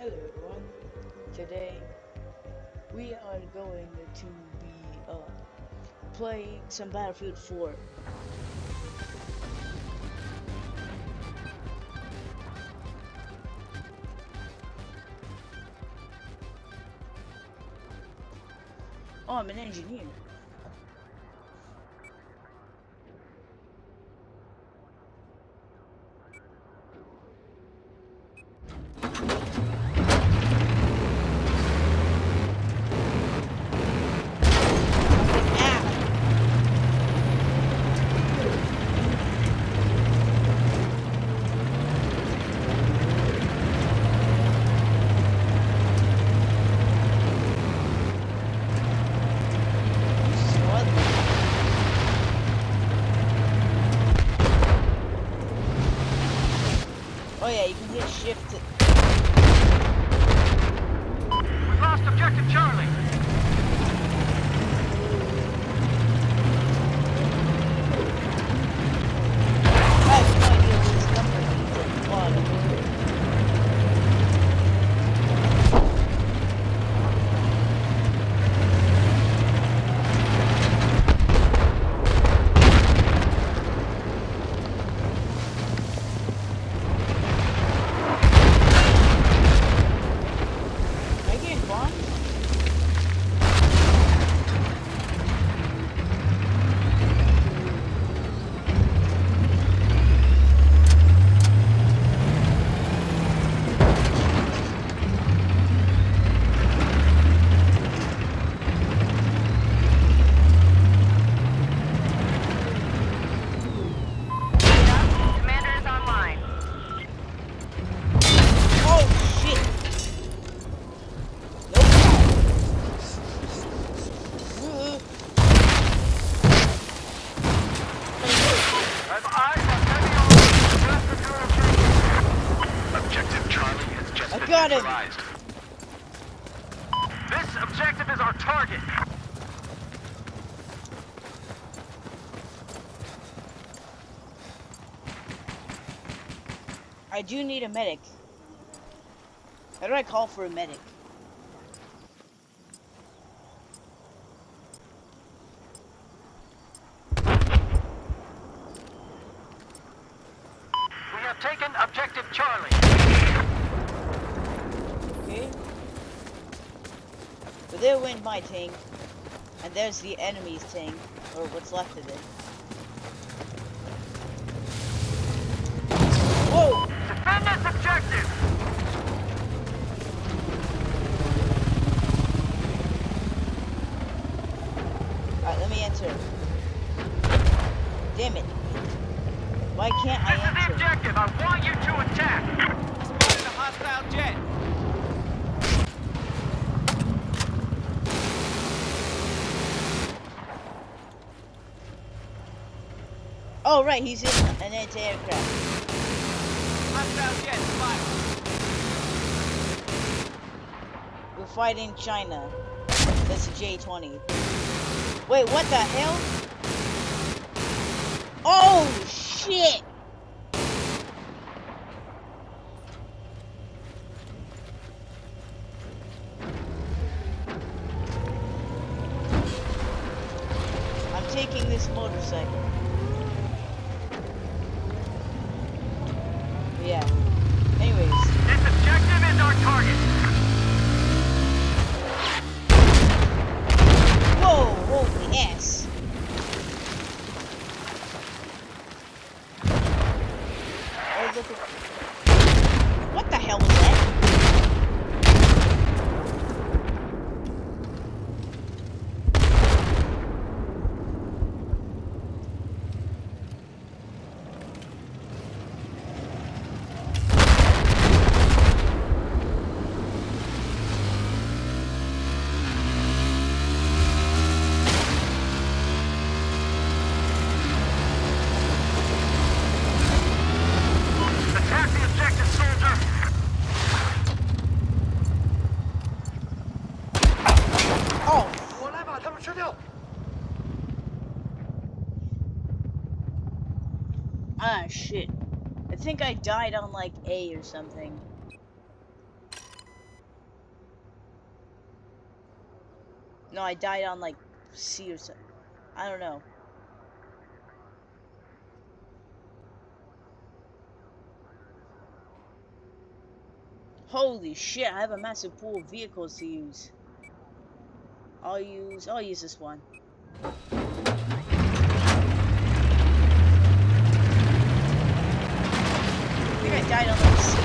Hello everyone. Today we are going to be playing some Battlefield 4. Oh, I'm an engineer. Oh yeah, you can hit shift. We've lost objective Charlie. I have no idea what this number means at the bottom. Am I getting bombed? Commander is online. Oh shit! Nope. I've eyes on heavy armor. Objective Charlie has just I been got him. neutralized. This objective is our target. I do need a medic. How do I call for a medic? We have taken objective Charlie. Okay. So there went my tank, and there's the enemy's tank, or what's left of it. Whoa! Defend this objective. Alright, let me enter. Damn it. Why can't I This is the enter? objective. I want you to attack. Spotted a hostile jet. Oh, right, he's in an anti-aircraft. Hostile jet spotted. We're fighting China. That's a J-20. Wait, what the hell? Oh, shit! I'm taking this motorcycle. Yeah. Anyways. This objective is our target. Whoa, holy ass. Oh, look at... What the hell was that? Attack the objective, soldier. Oh, 我来把他们吃掉。 ah, shit. I think I died on, like, A or something. No, I died on like C or something. I don't know. Holy shit, I have a massive pool of vehicles to use. I'll use this one. I think I died on like C.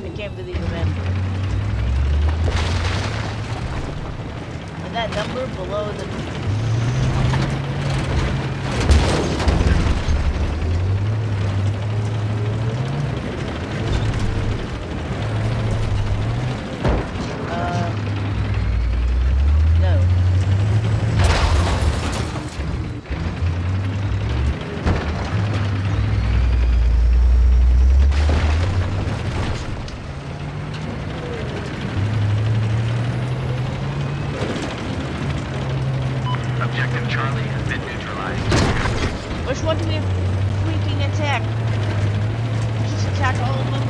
I can't really remember. And that number below the no. Objective Charlie has been neutralized. Which one do we freaking attack? Just attack all of them?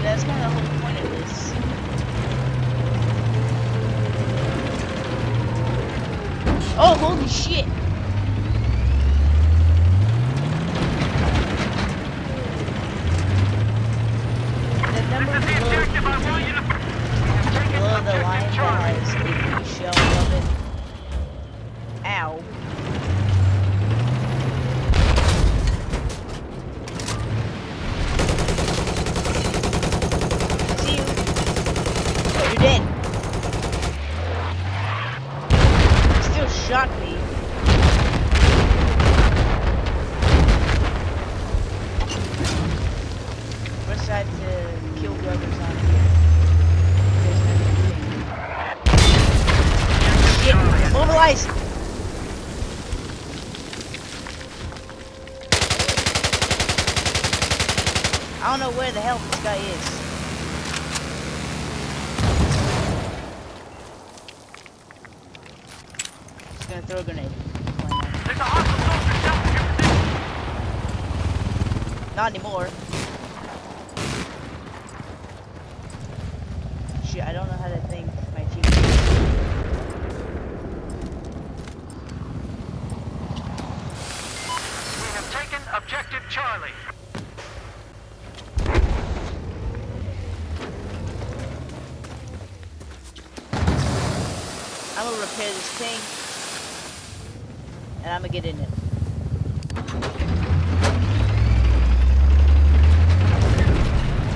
That's kind of the whole point of this. Oh, holy shit! The number below the line that has a shell above it. Ow. See you. Oh, you're dead. Still shot me. First I had to kill whoever's on here. Shit! Mobilize! I don't know where the hell this guy is. Just gonna throw a grenade. There's a hostile soldier south of your position. Not anymore. Shit, I don't know how to think my team. We have taken Objective Charlie. I'm gonna repair this tank. And I'm gonna get in it.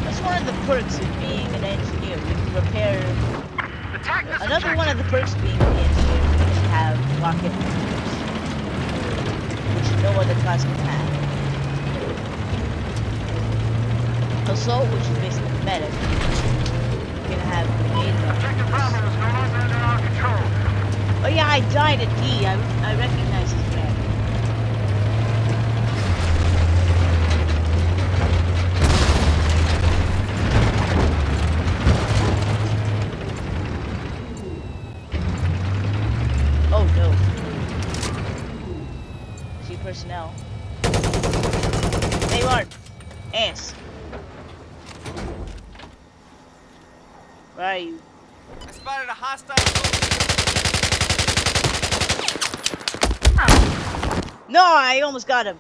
That's one of the perks of being an engineer. You can repair. Attack this Another one of the objective. perks of being an engineer is you have rocket launchers, which no other class can have. Assault, which is basically medic, can have grenade Objective launchers. Bravo is no longer under our control. Oh yeah, I died at D. I recognize his man. Oh no. See personnel. They are ass. Where are you? I spotted a hostile. No, I almost got him.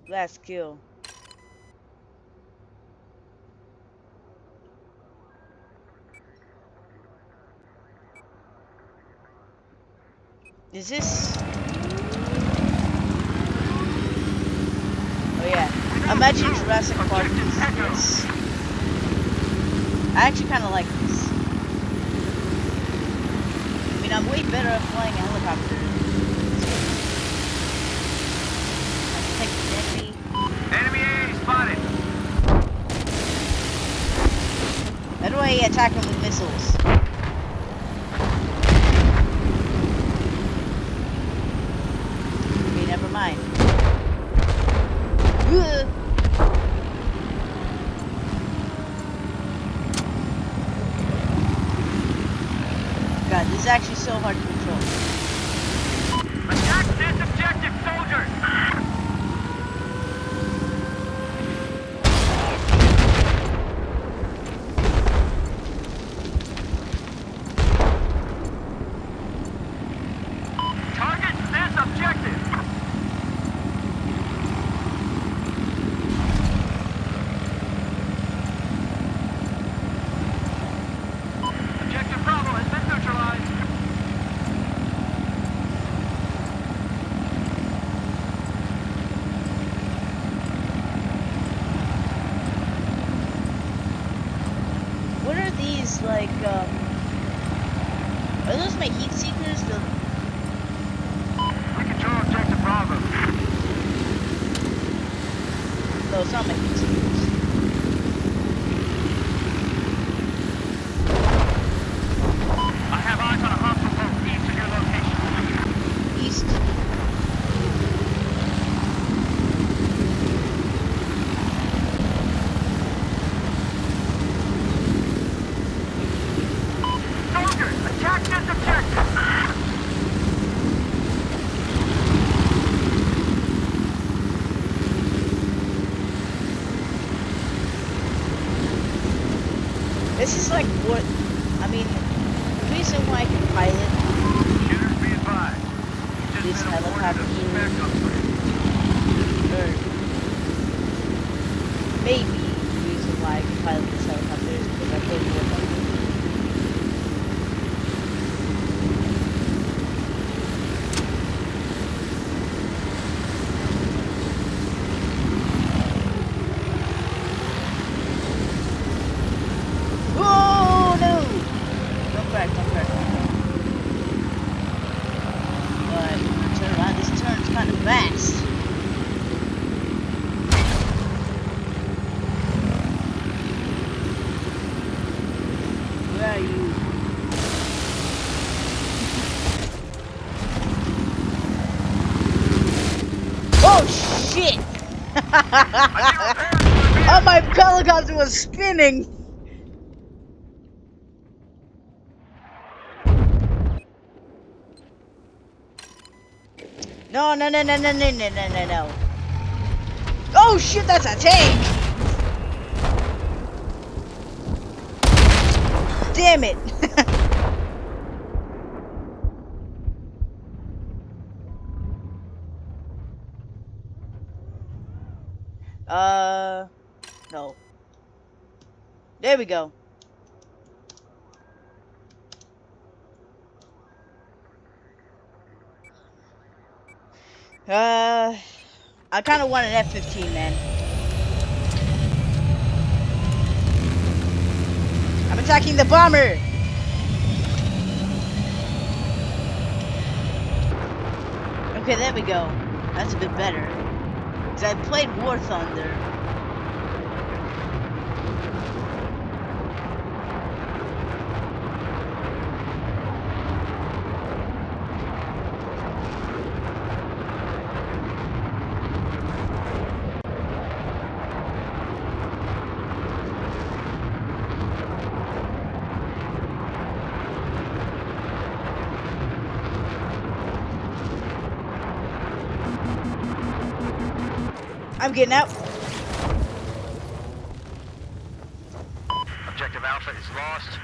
Last kill. Is this? Oh yeah. Imagine Jurassic Park is this. I actually kind of like this. I mean, I'm way better at flying a helicopter. I can take the enemy. Enemy A spotted. How do I attack them with missiles? Okay, never mind. Ugh. God, this is actually so hard to control. Attack this soldiers! Target this objective! Objective Bravo has been neutralized. What are these, like, are those my heat seekers? We control Objective Bravo. No, it's not my heat seekers. I have eyes on a hostile boat east of your location. East. Soldiers, attack this objective! This is like what, I mean, the reason why I can pilot Shooters be advised. You've This just been awarded a helicopter. spec upgrade. or maybe the reason why I can pilot this helicopter is because I played War Thunder. Oh no! Don't crack, don't crack. But turn around, this turn's kind of fast. Where are you? Oh shit! Oh, my helicopter was spinning! No, no, no, no, no, no, no, no, no, no. Oh shit, that's a tank! Damn it! No. There we go. I kind of want an F-15, man. I'm attacking the bomber! Okay, there we go. That's a bit better. Because I played War Thunder. I'm getting out. Objective Alpha is lost.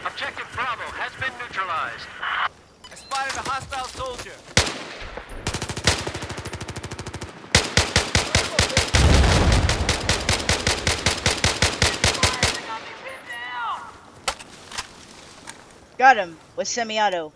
Objective Bravo has been neutralized. I spotted a hostile soldier. Got him with semi-auto.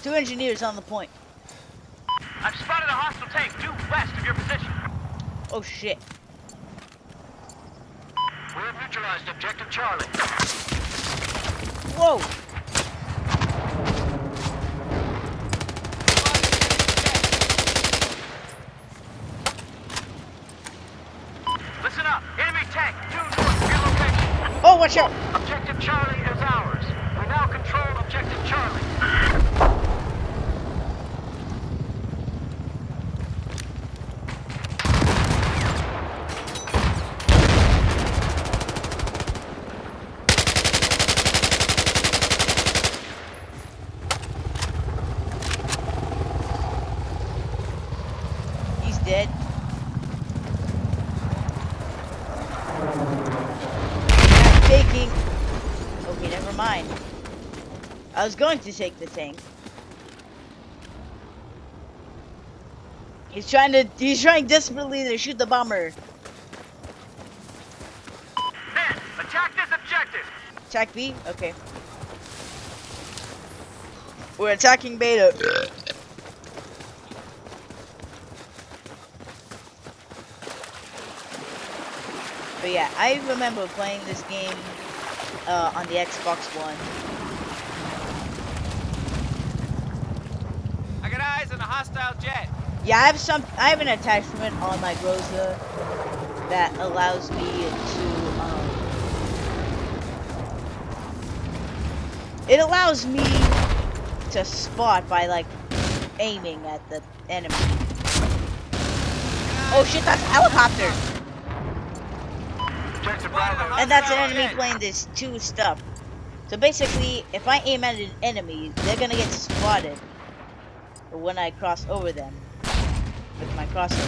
Two engineers on the point. I've spotted a hostile tank due west of your position. Oh shit. We have neutralized objective Charlie. Whoa! Listen up. Enemy tank. Due north of your location. Oh, watch out! Objective Charlie is ours. We now control objective Charlie. He's dead. I'm taking. Okay, never mind. I was going to take the tank. He's trying desperately to shoot the bomber. Men, attack this objective. Attack B? Okay. We're attacking Beta. But yeah, I remember playing this game on the Xbox One. I got eyes on a hostile jet. Yeah, I have an attachment on my Groza that allows me to it allows me to spot by like aiming at the enemy. Oh shit, that's a helicopter! Objective Bravo. And that's an enemy playing this 2 stuff. So basically, if I aim at an enemy, they're gonna get spotted when I cross over them with my crosser.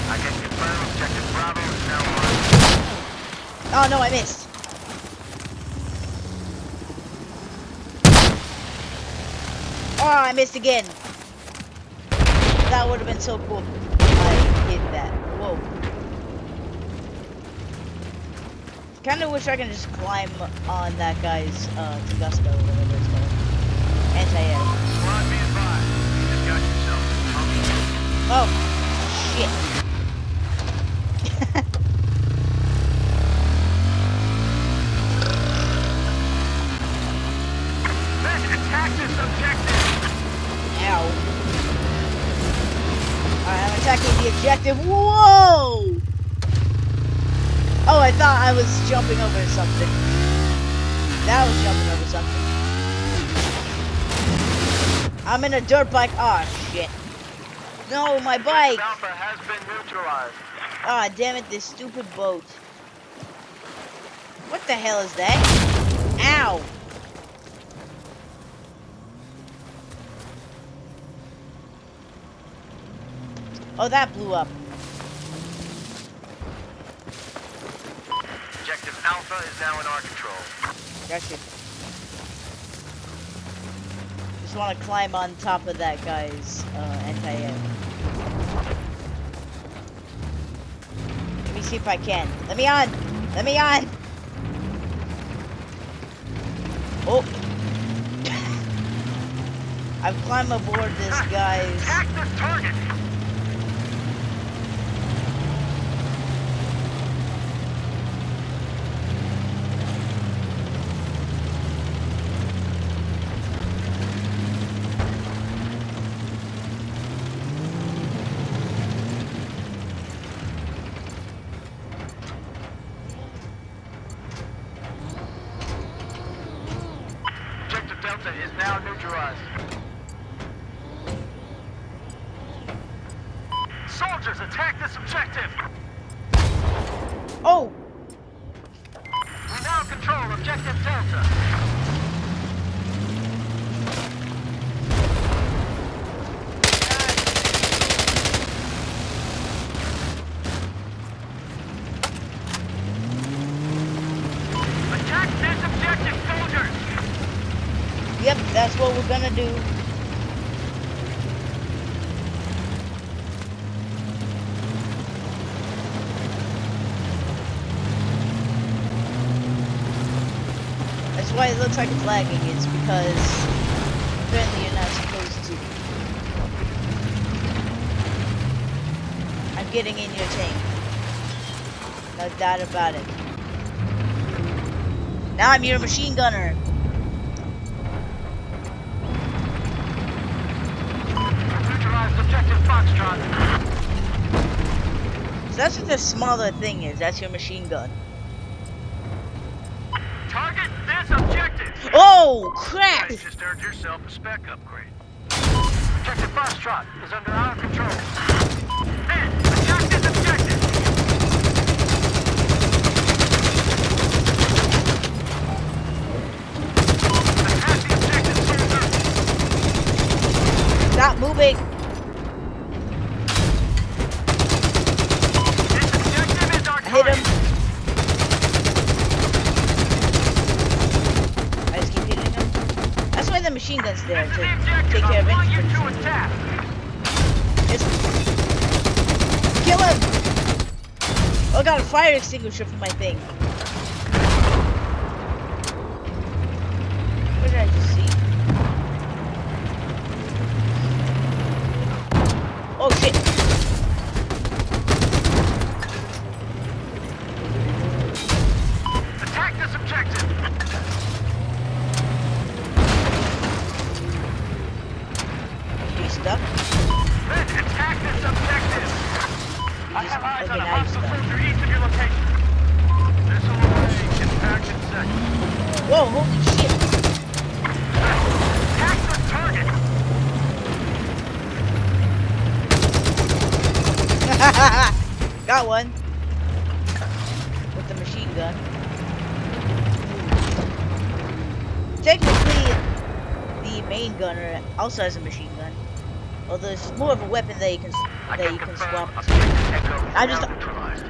I can confirm objective Bravo is now on. Oh no, I missed. Oh, I missed again. That would have been so cool if I did that. Whoa. Kinda wish I can just climb on that guy's Tugusto or whatever it's called. Anti-air. Squad be advised. You just got yourself. Oh, shit. Men, attack this objective. Ow. Alright, I'm attacking the objective. Whoa! Oh, I thought I was jumping over something. That was jumping over something. I'm in a dirt bike. Aw, shit. No, my bike! Alpha has been neutralized. Ah, damn it, this stupid boat. What the hell is that? Ow! Oh, that blew up. Objective Alpha is now in our control. Gotcha. Just want to climb on top of that guy's anti-air. Let me see if I can. Let me on! Let me on! Oh! I've climbed aboard this guy's... Attack this target! Objective Delta is now neutralized. Soldiers, attack this objective! Oh! We now control objective Delta. Attack this objective, soldiers! Yep, that's what we're gonna do. That's why it looks like it's lagging. It's because apparently you're not supposed to. I'm getting in your tank. No doubt about it. Now I'm your machine gunner. Neutralized objective Foxtrot. So that's what the smaller thing is. That's your machine gun. Target this objective. Oh, crap! You just earned yourself a spec upgrade. Objective Foxtrot is under our control. Men, attack this objective. Attack the objective, soldier. Stop moving. This objective is our I hit target. him. I just keep hitting him. That's why the machine gun's there, This is to the objective. take care of I want you infantry. to attack. Just kill him! Oh, I got a fire extinguisher for my thing. What did I just see? Oh shit! Attack this objective. He's stuck. Men, attack this objective. I have eyes on a Okay, now he's hostile stuck. soldier east of your location. Missile array impact in seconds. Whoa, holy shit! Attack the target. Got one. With the machine gun. Technically, the main gunner also has a machine gun. Although it's more of a weapon that you can swap. I just- neutralized.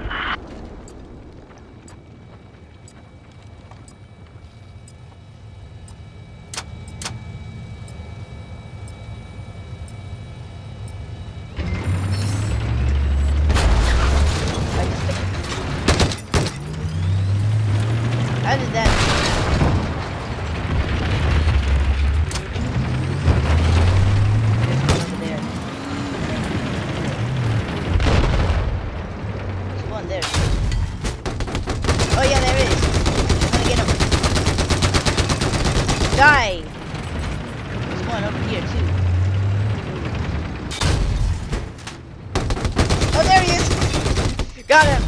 How did that? There's one over there. There's one there. Oh yeah, there is. I'm gonna get him. Die. There's one over here too. Oh, there he is. Got him.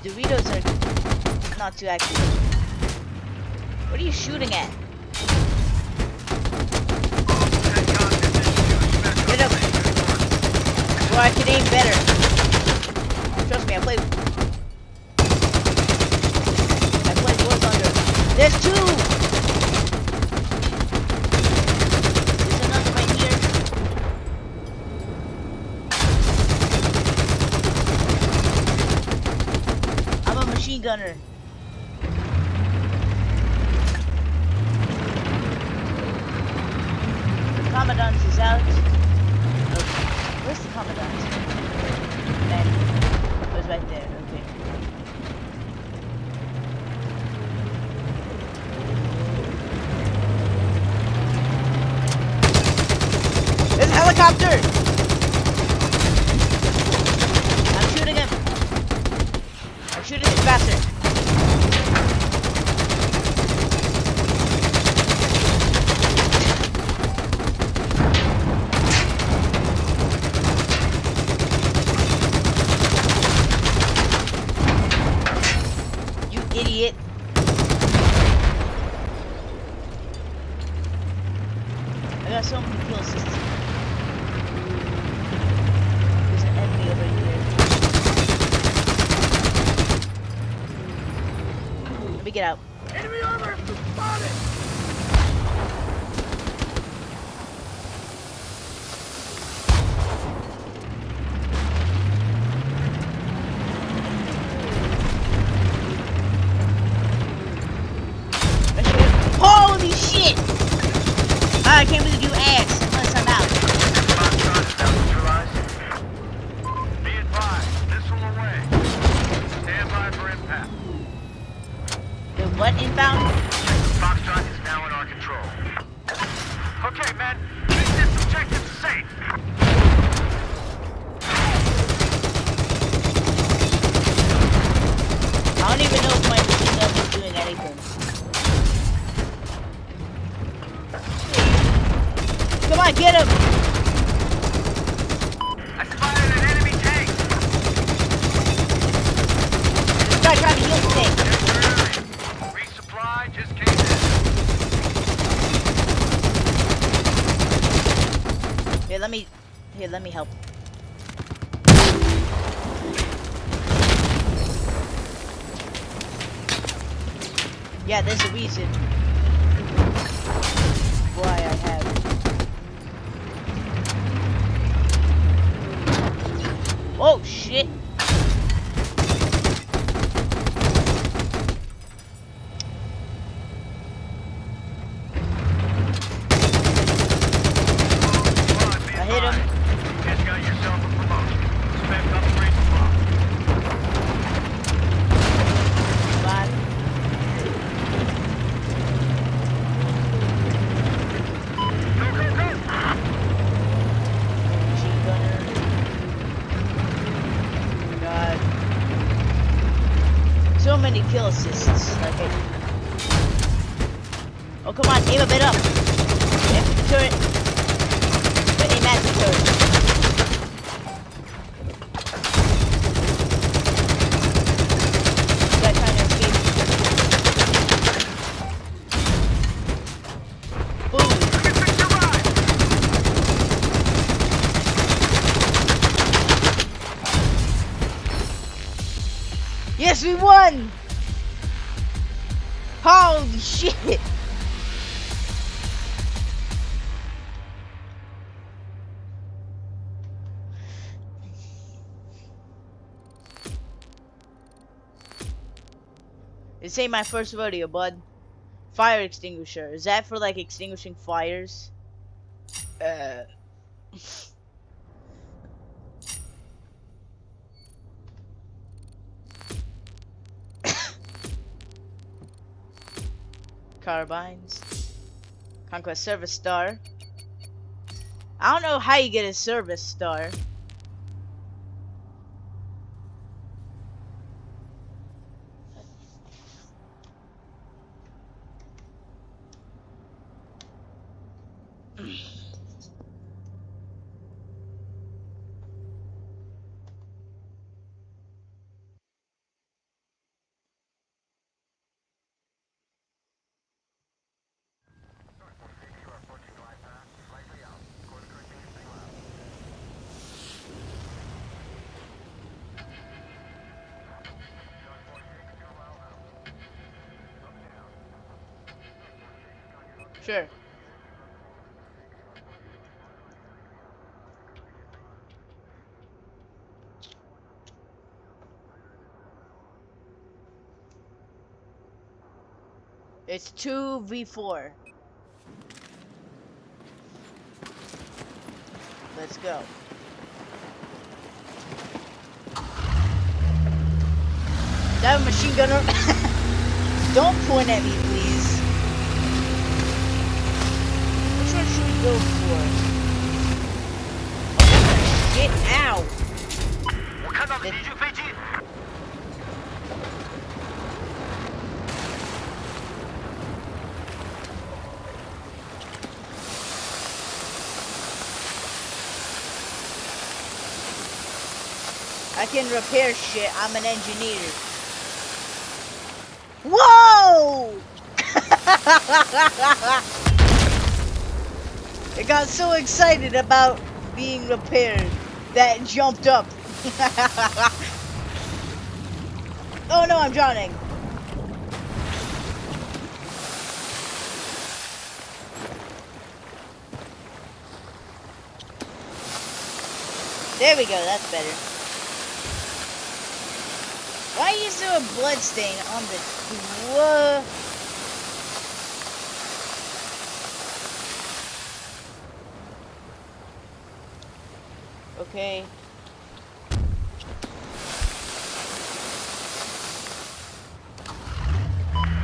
Doritos are not too active. What are you shooting at? Get up. Well, I can aim better. Trust me, I play War Thunder. There's two! There's another right here. I'm a machine gunner. The Commandant is out. Okay. Where's the Commandant? And it was right there. Okay. There's a helicopter! I'm shooting him. I'm shooting this bastard. You idiot. I got so many kill assists. There's an enemy over here. Let me get out. Enemy armor spotted. Holy shit! I can't really do ass unless I'm out. Foxtrot is now neutralized. Be advised, missile away. Stand by for impact. The what inbound? Foxtrot is now in our control. Okay, men, keep this objective safe. I don't even know if my machine gun is doing anything. Come on, get him! I spotted an enemy tank. This guy trying to use tank. Resupply just came in. Here, let me help. Yeah, there's a reason why I have it. Oh shit! I hit him. Just got yourself a promotion. Spec upgrade tomorrow. Bye. Go, go, go! Machine gunner. God. So many kill assists. Like it. Oh come on, aim a bit up. Aim for the turret. But aim at the turret. This guy trying to escape. Boom. Yes, we won! Holy shit! This ain't my first rodeo, bud. Fire extinguisher. Is that for like extinguishing fires? Carbines. Conquest service star. I don't know how you get a service star. Sure. It's 2v4. Let's go. Is that a machine gunner? Don't point at me, please. Which one should we go for? Oh, get out! 我看到了敌军飞机。 I can repair shit. I'm an engineer. Whoa! I got so excited about being repaired that it jumped up. Oh no, I'm drowning. There we go, that's better. Why is there a blood stain on the... Whoa. Okay.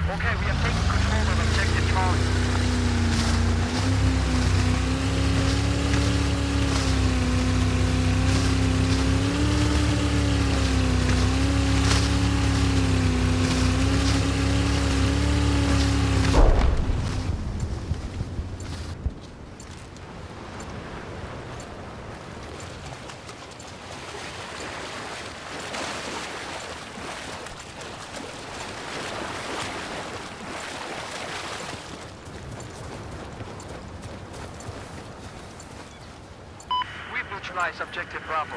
Okay, we have taken control of objective Charlie. neutralize objective Bravo.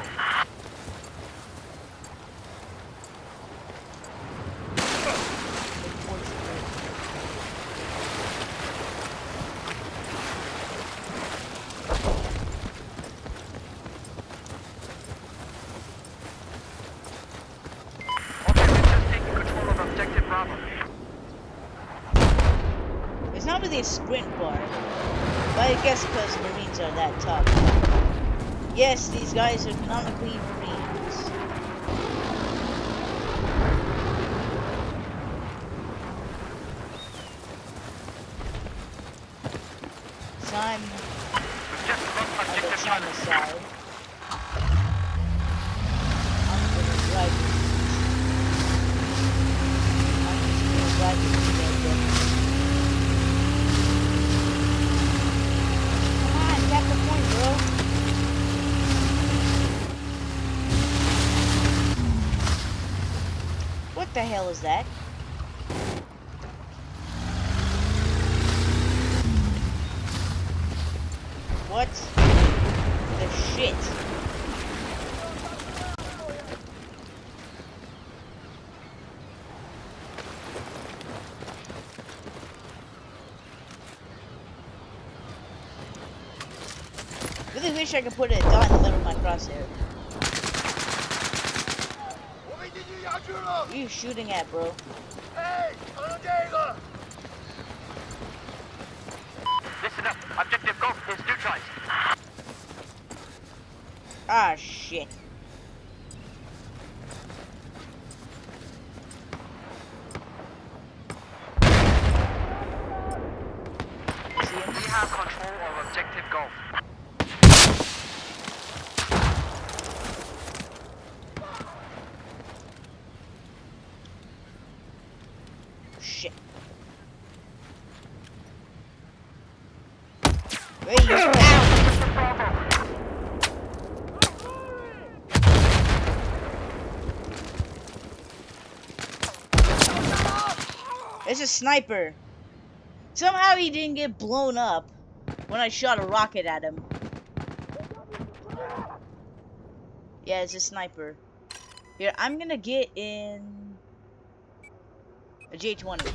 Okay, we're just taking control of objective Bravo. It's not really a sprint bar, but I guess because Marines are that tough. Yes, these guys are canonically Marines. Time We've just lost on the objective China Charlie. side. I'm gonna drive it. I'm just gonna drive it together. Come on, tap the point, bro. What the hell is that? What the shit? Really wish I could put a dot in the middle of my crosshair. What are you shooting at, bro? Listen up. Objective Golf is neutralized. Ah, shit. See him? We have control of objective Golf. Shit. Where you? Ow! Bravo. It's a sniper. Somehow he didn't get blown up when I shot a rocket at him. Yeah, it's a sniper. Here, I'm gonna get in a J-20.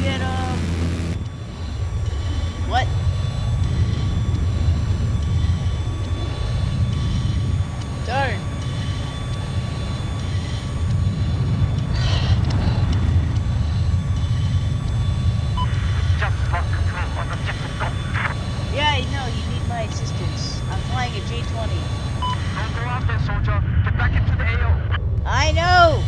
Get him! What? Turn! Just lost control of objective Golf. Yeah, I know, you need my assistance. I'm flying a J-20. Don't go out there, soldier. Get back into the AO. I know!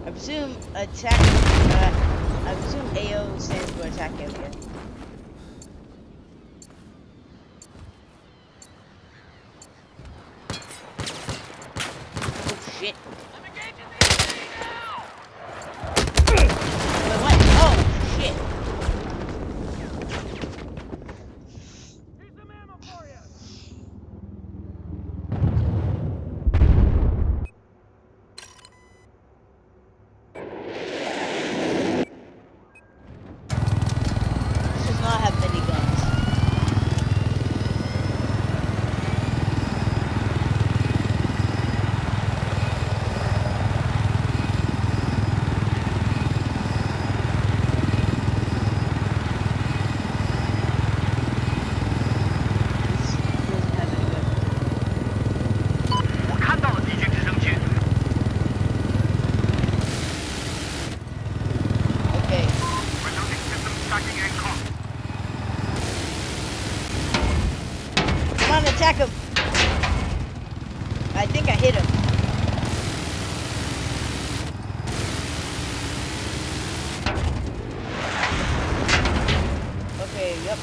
I presume attack. I presume AO stands for attack area. Oh shit! I'm engaging the enemy now! Wait, what? Oh shit! Here's some ammo for you! This does not have many guns. This doesn't have any guns. 我看到了敌军直升机。 Okay. We're losing systems tracking and comm. Come on, attack him! I think I hit him. Okay, yep.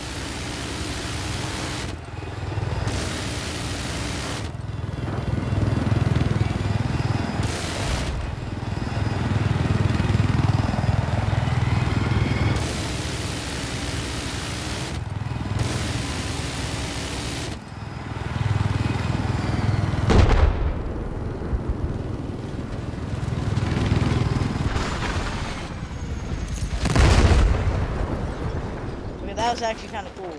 was actually kind of cool, though.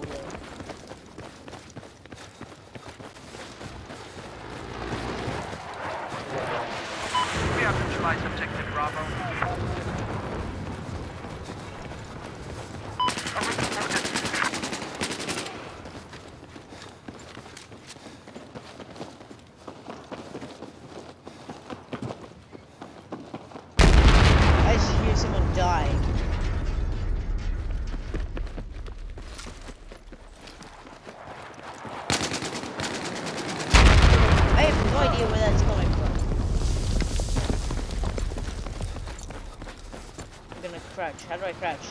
We have neutralized objective Bravo. I just hear someone die. I have no idea where that's coming from. I'm gonna crouch. How do I crouch?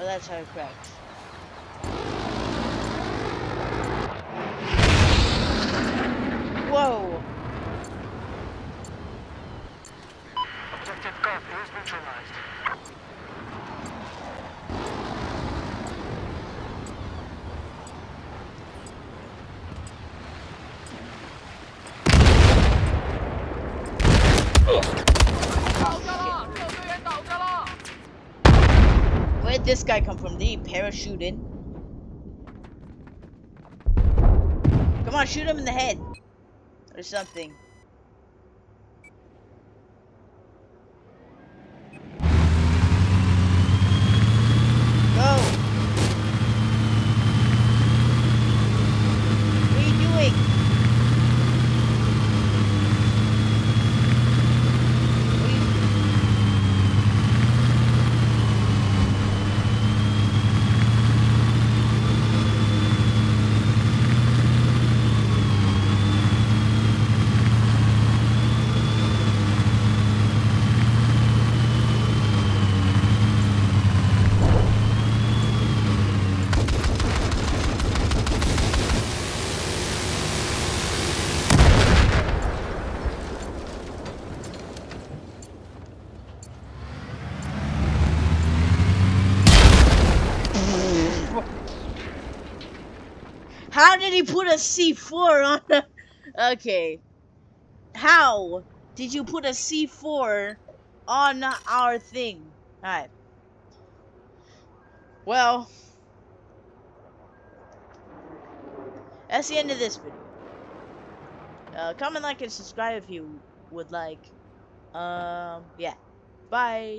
Oh, that's how I crouch. Whoa! Objective Golf is neutralized. Where'd this guy come from? Did he parachute in? Come on, shoot him in the head. Or something. Go! What are you doing? What are you... How did he put a C4 on the... Okay. How did you put a C4 on our thing? Alright. Well, that's the end of this video. Comment, like, and subscribe if you would like. Yeah. Bye.